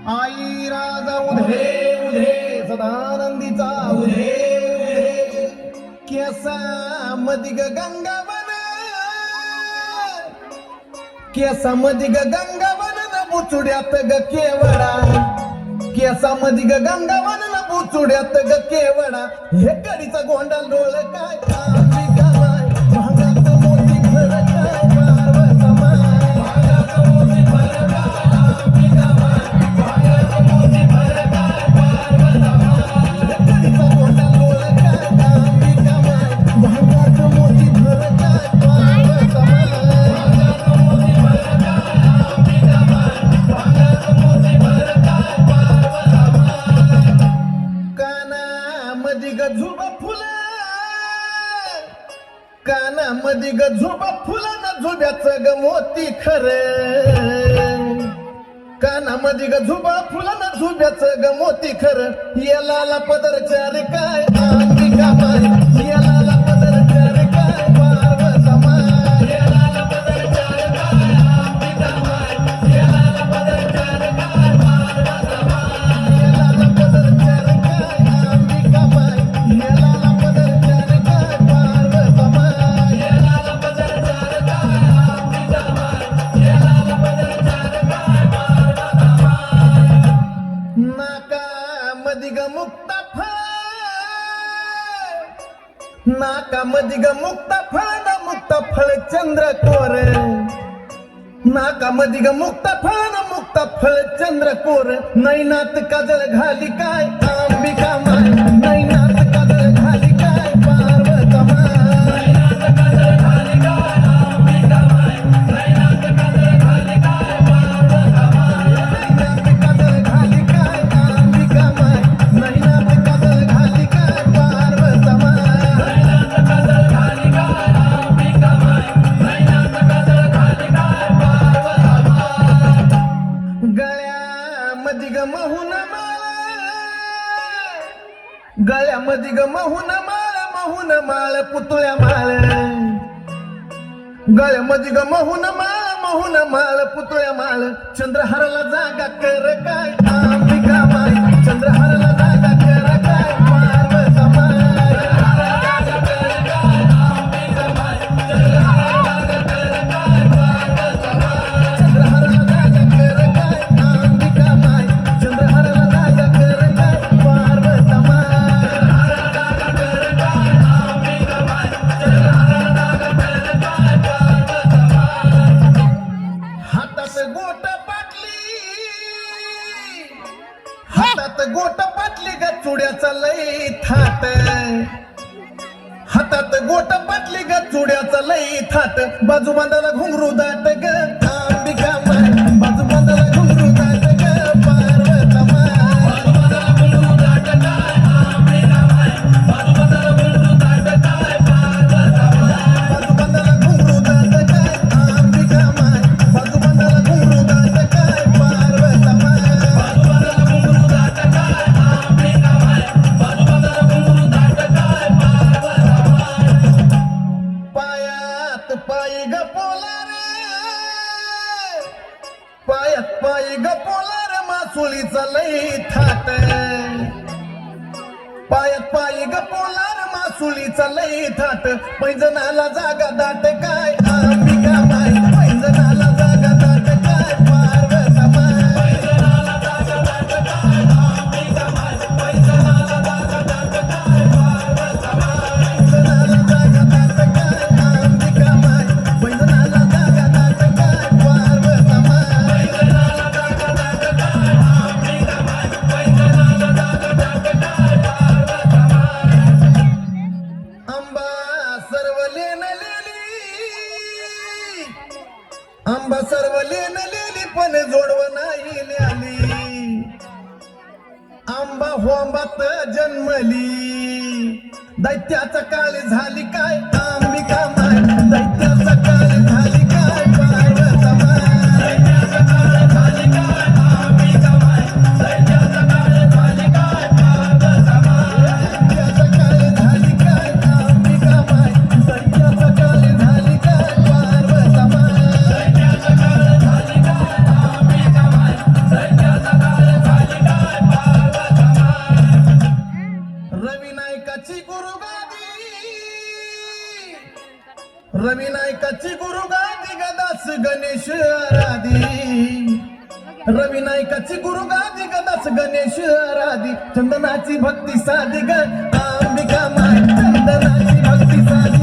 आई राजा उधे उधे सदानंदीचा उधे उधे केसा मदिग गंगावन केसा मदिग गंगावन न बुचुड्यात ग केवडा केसा मदिग गंगावन न बुचुड्यात ग केवडा हे कडीचा गोंडा डोळ काय अंबिका माय भागात मोठी भर काय पार्वता माय भागात मोठी भर काय अंबिका माय भागात मोठी भर काय पार्वता माय हे कडीचा गोंडा डोळ काय अंबिका माय भागात मोठी भर काय पार्वता माय भागात मोठी भर काय अंबिका माय भागात मोठी भर काय पार्वता माय काना मधी ग झुबा फुलं काना मधी ग झुबा फुलं न झुब्याचं ग मोती खरं काना मधी ग झुबा फुलं न झुब्याचं ग मोती खरं याला पदर चार काय अंबिका माय याला पदर चार काय पार्वता माय याला पदर चार काय अंबिका माय याला पदर चार काय पार्वता माय याला पदर चार काय अंबिका माय याला पदर चार काय पार्वता माय याला पदर चार काय अंबिका माय याला पदर चार काय पार्वता माय नाका मधी ग मुक्ता फळ नाका मधी ग मुक्ता फळ न मुक्ता फळ चंद्रकोर नाका मधी ग मुक्ता फळ न मुक्ता फळ चंद्रकोर नैनात काजळ घाली काय अंबिका माय नैनात काजळ घाली काय पार्वता माय नैनात काजळ घाली काय अंबिका माय नैनात काजळ घाली काय पार्वता माय नैनात काजळ घाली काय अंबिका माय नैनात काजळ घाली काय पार्वता माय नैनात काजळ घाली काय अंबिका माय नैनात काजळ घाली काय पार्वता माय गळ्यामध्ये ग महून माळ गळ्यामध्ये ग महून माळ पुतळ्या माळ गळ्यामध्ये ग महून माळ पुतळ्या माळ चंद्रहाराला जागा कर काय अंबिका माय चंद्रहाराला जागा कर काय पार्वता माय चंद्रहाराला जागा कर काय अंबिका माय चंद्रहाराला जागा कर काय पार्वता माय चंद्रहाराला जागा कर काय अंबिका माय चंद्रहाराला जागा कर काय पार्वता माय चंद्रहाराला जागा कर काय अंबिका माय चंद्रहाराला जागा कर काय पार्वता माय हातात गोट पाटली हातात गोट पाटली ग चुड्याचा लई थाट हातात गोट पाटली ग चुड्याचा लई थाट बाजू बांधाला घुंगरू दाट ग अंबिका माय बाजू बांधाला घुंगरू दाट ग पार्वता माय बाजू बांधाला घुंगरू दाट काय अंबिका माय बाजू बांधाला घुंगरू दाट काय पार्वता माय बाजू बांधाला घुंगरू दाट काय अंबिका माय बाजू बांधाला घुंगरू दाट काय पार्वता माय बाजू बांधाला घुंगरू दाट काय अंबिका माय बाजू बांधाला घुंगरू दाट काय पार्वता माय पायात पायी ग पोलार पायात पायी ग पोलार मासुळीचा लई थाट पायात पायी ग पोलार मासुळीचा लई थाट पैंजणाला जागा दाट काय अंबिका माय पैंजणाला जागा दाट काय पार्वता माय पैंजणाला जागा दाट काय अंबिका माय पैंजणाला जागा दाट काय पार्वता माय पैंजणाला जागा दाट काय अंबिका माय पैंजणाला जागा दाट काय पार्वता माय पैंजणाला जागा दाट काय अंबिका माय पैंजणाला जागा दाट काय पार्वता माय आंबा सर्व लेनलेली आंबा सर्व लेनलेली पण जोडव नाही ल्याली आंबा होंबात जन्मली दैत्याचा काळ झाली काय अंबिका माय दैत्याचा काळ झाली काय पार्वता माय दैत्याचा काळ झाली काय अंबिका माय दैत्याचा काळ झाली काय पार्वता माय रवी नायकाची गुरु गादी गदास गणेश आराधी रवी नायकाची गुरु गादी गदास गणेश आराधी चंदनाची भक्ती साधी ग अंबिका माय चंदनाची भक्ती साधी